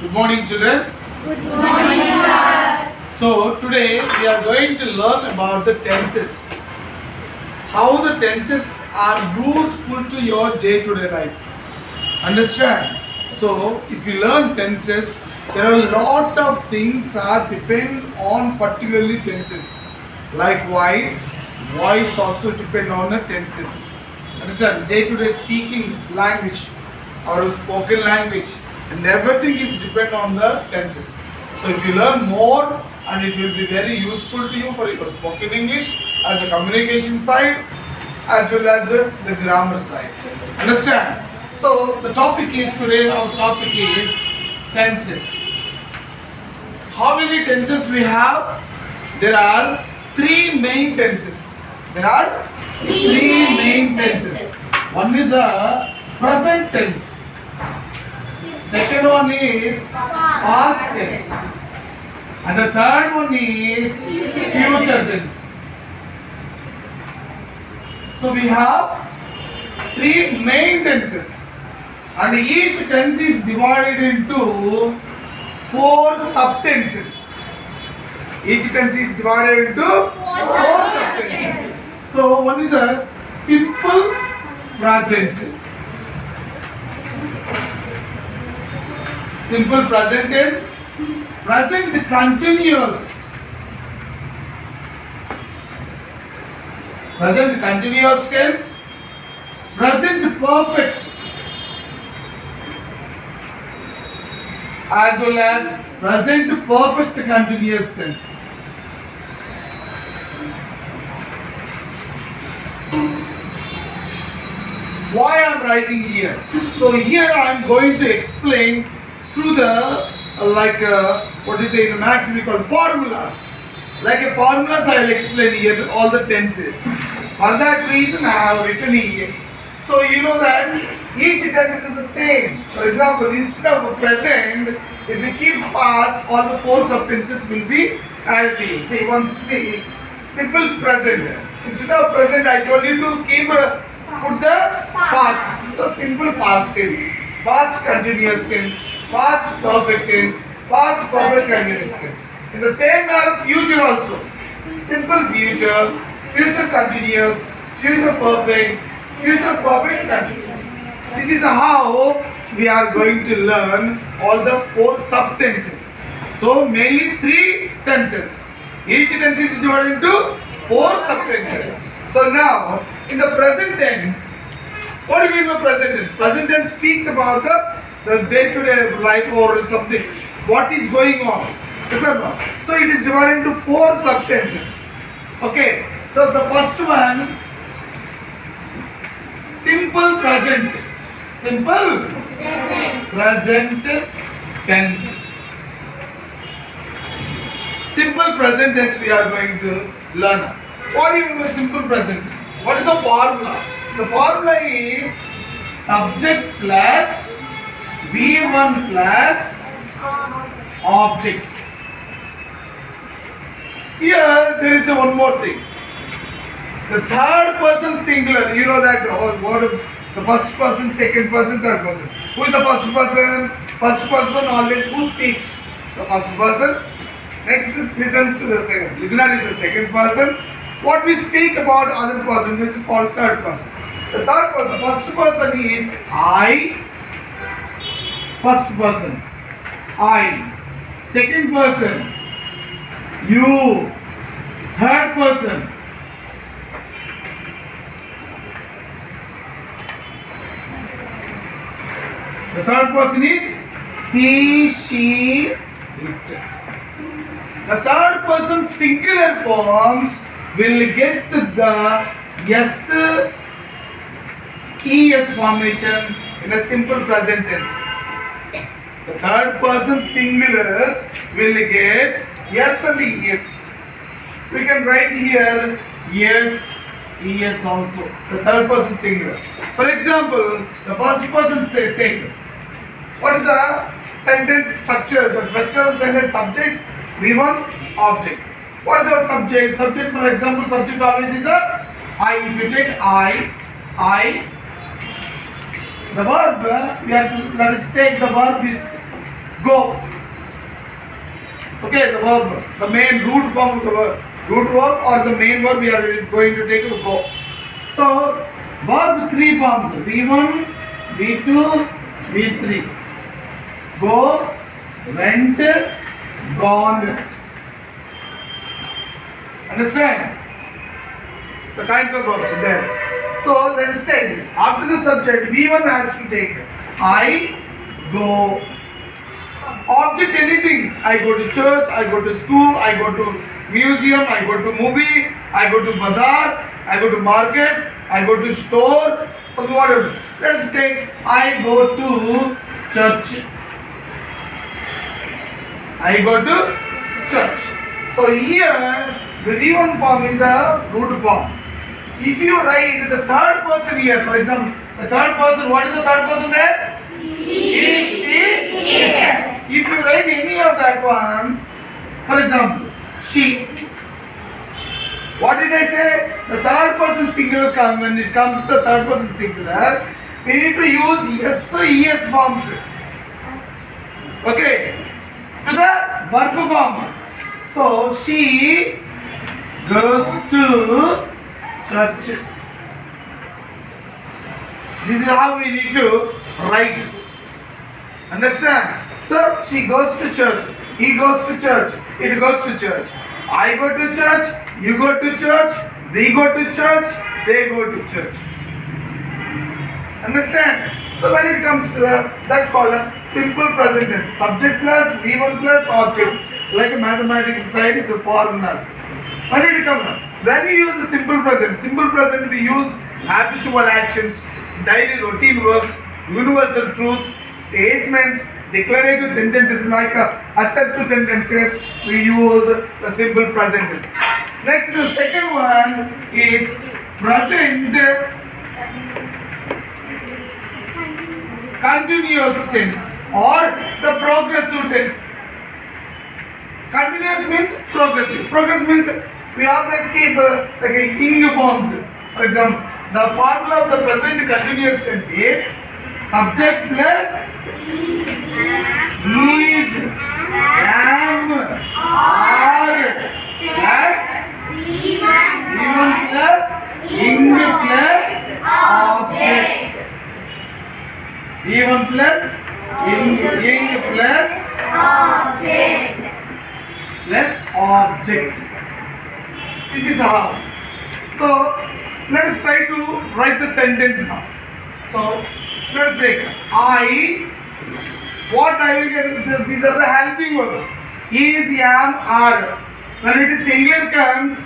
Good morning, children. Good morning, sir. So, today we are going to learn about the tenses. How the tenses are useful to your day-to-day life. Understand? So, if you learn tenses, there are a lot of things that depend on particularly tenses. Likewise, voice also depend on the tenses. Understand? Day-to-day speaking language or spoken language and everything is depend on the tenses. So if you learn more and it will be very useful to you for your spoken English as a communication side as well as the grammar side. Understand? So the topic is today, our topic is tenses. How many tenses we have? There are three main tenses. There are three main tenses. One is a present tense. Second one is past tense. And the third one is future tense. So we have three main tenses. And each tense is divided into four subtenses. Each tense is divided into four subtenses. So one is a simple present. Simple present tense. Present continuous. Present continuous tense. Present perfect. As well as present perfect continuous tense. Why I am writing here? So here I am going to explain through the what is it in maths we call formulas. Like a formulas I will explain here all the tenses. For that reason I have written here. So you know that each tense is the same. For example, instead of present, if we keep past, all the four subtenses will be added to you. See, simple present. Instead of present, I told you to keep put the past. So simple past tense, past continuous tense, past perfect tense, past perfect continuous tense. In the same manner, future also. Simple future, future continuous, future perfect, future perfect continuous. This is how we are going to learn all the four subtenses. So mainly three tenses. Each tense is divided into four subtenses. So now in the present tense, what do you mean by present tense? Present tense speaks about the day-to-day life or something. What is going on? So it is divided into four subtenses. Okay. So the first one, simple present. Simple present tense. Simple present tense we are going to learn. What do you mean by simple present? What is the formula? The formula is subject plus V1 plus object. Here there is one more thing. The third person singular, you know that the first person, second person, third person. Who is the first person? First person always who speaks? The first person. Next is listen to the second. Listener is the second person. What we speak about other person is called third person. The third person, the first person is I. First person, I. Second person, you. Third person, the third person is he, she, it. The third person singular forms will get the yes, es formation in a simple present tense. The third person singulars will get yes and es. We can write here yes, es also. The third person singular. For example, the first person say take. What is the sentence structure? The structure of sentence subject, V1, object. What is our subject? Subject, for example, subject always is a I. If you take I, The verb, let us take the verb is go. Okay, the verb, the main root form of the verb, root verb or the main verb we are going to take to go. So, verb three forms: V1, V2, V3. Go, went, gone. Understand? The kinds of verbs are there. So let us take after the subject V1 has to take I go. Object anything. I go to church, I go to school, I go to museum, I go to movie, I go to bazaar, I go to market, I go to store. So whatever. Let us take I go to church. I go to church. So here the V1 form is a root form. If you write the third person here, for example, the third person, what is the third person there? He, she, it. If you write any of that one, for example, she. What did I say? The third person singular comes, when it comes to the third person singular, we need to use yes, es forms. Okay. To the verb form. So she goes to church. This is how we need to write. Understand? So she goes to church. He goes to church. It goes to church. I go to church. You go to church. We go to church. They go to church. Understand? So when it comes to that's called a simple present tense. Subject plus V1 plus object. Like a mathematics side is the formulas. When we use the simple present we use habitual actions, daily routine works, universal truth, statements, declarative sentences like assertive sentences. We use the simple present tense. Next, the second one is present continuous tense or the progressive tense. Continuous means progressive. Progressive means we always keep like ing forms. For example, the formula of the present continuous tense is subject plus is, am, are plus even plus ing plus object. Even plus ing plus object. This is how. So let us try to write the sentence now. So let us take I. What I will get? These are the helping verbs. Is, am, are. When it is singular comes,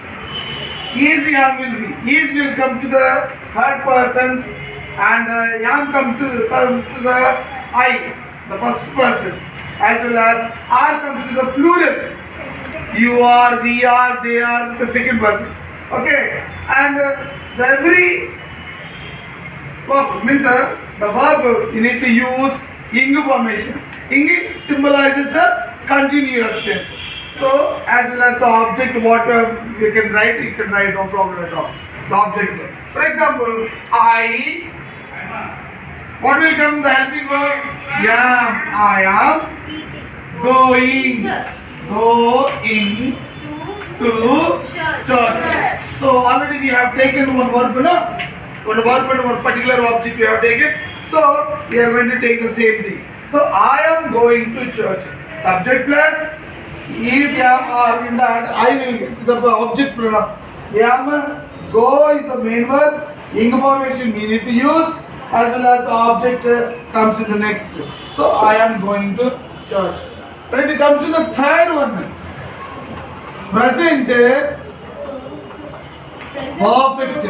is, am will be. Is will come to the third persons, and am come to the I, the first person, as well as are comes to the plural. You are, we are, they are, the second person. Okay, and every verb means the verb you need to use ing formation. Ing symbolizes the continuous tense. So as well as the object, what you can write, no problem at all. The object. For example, I. What will come the helping verb? Am. I am going to church. So already we have taken one verb, no? One verb and one particular object we have taken. So we are going to take the same thing. So I am going to church. Subject plus is, am, are. In that I will get the object pronoun. Am, go is the main verb. Ing formation we need to use, as well as the object comes in the next. So I am going to church. When it comes to the third one, present perfect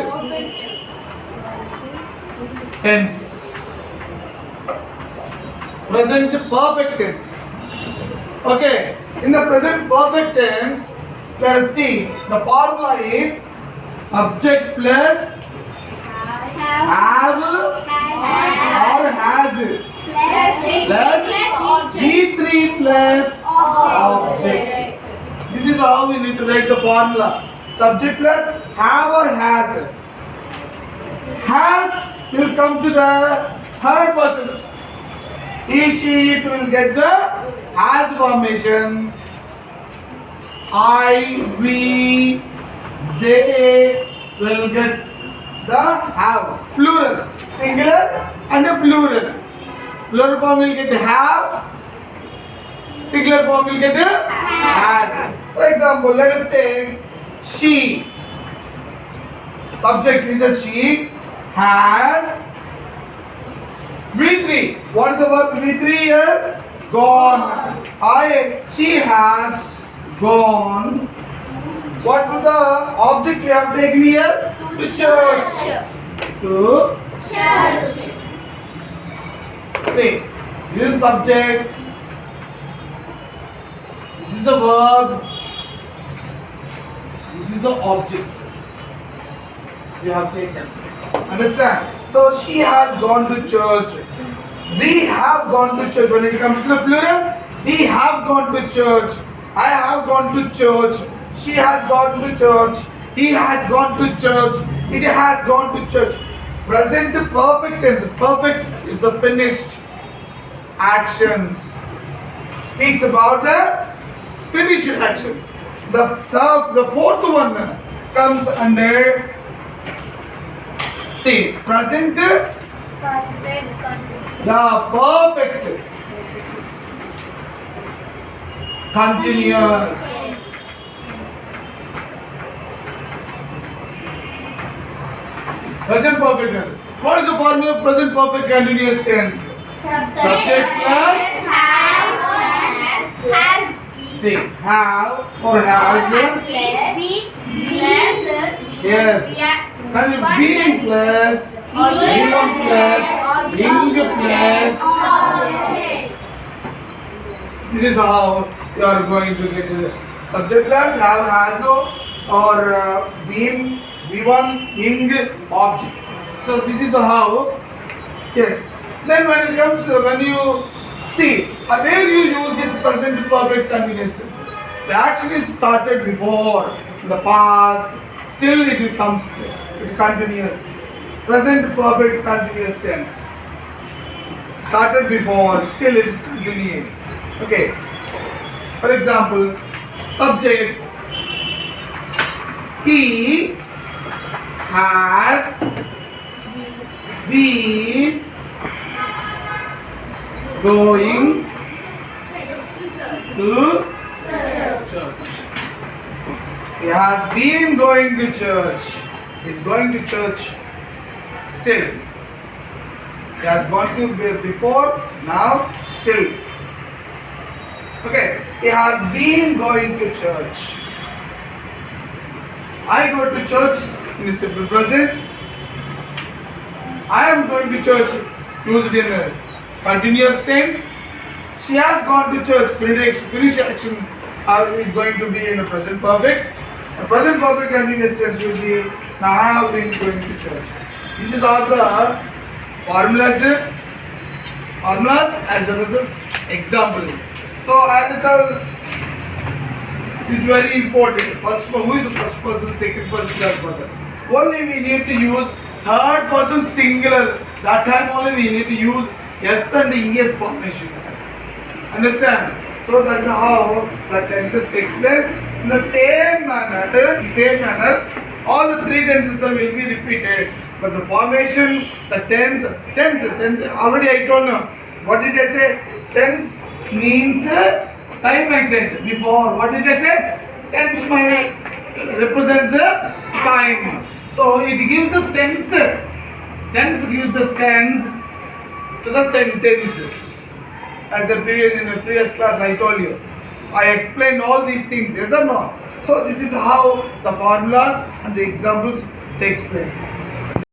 tense. Present perfect tense. Okay, in the present perfect tense, let us see, the formula is subject plus have or has plus V3 plus object. This is how we need to write the formula. Subject plus have or has. Has will come to the third person. He, she, it will get the has formation. I, we, they will get the have. Plural. Singular and a plural. Plural form will get have. Singular form will get a has. For example, let us take she. Subject is a she has V3. What is the verb V3 here? Gone. She has gone. What is the object we have taken here? To church. To Church. see. This is subject. This is a verb. This is the object we have taken. Understand? So she has gone to church. We have gone to church. When it comes to the plural, we have gone to church. I have gone to church. She has gone to church. He has gone to church. It has gone to church. Present perfect tense. Perfect is a finished actions. Speaks about the finished actions. The fourth one comes under, see, present, the perfect continuous. Present perfect tense. What is the formula of present perfect continuous tense? Subject plus has see, have or has. Yes. Can it being plus, become plus, ing plus. This is how you are going to get it. Subject plus, have, has, or been, V1, ing, object. So this is how. Yes. Then when it comes to when you see where you use this present perfect continuous tense, the action is started before in the past. Still it comes. It continuous. Present perfect continuous tense. Started before. Still it is continuing. Okay. For example, subject. He has been going to church. He has been going to church. He is going to church still. He has gone to before, now, still. Okay. He has been going to church. I go to church in a simple present. I am going to church used in a continuous tense. She has gone to church. Finish action is going to be in a present perfect. A present perfect continuous tense will be now I have been going to church. This is all the formulas as well as this example. So as I told, is very important. First, who is the first person, second person, third person? Only we need to use third person singular. That time only we need to use S and ES formations. Understand? So that is how the tenses takes place. In the same manner, all the three tenses will be repeated. But the formation, the tense, already I told you. What did I say? Tense means time I said before. What did I say? Tense represents the time. So it gives the sense. Tense gives the sense to the sentence. As in the previous class I told you. I explained all these things, yes or no? So this is how the formulas and the examples takes place.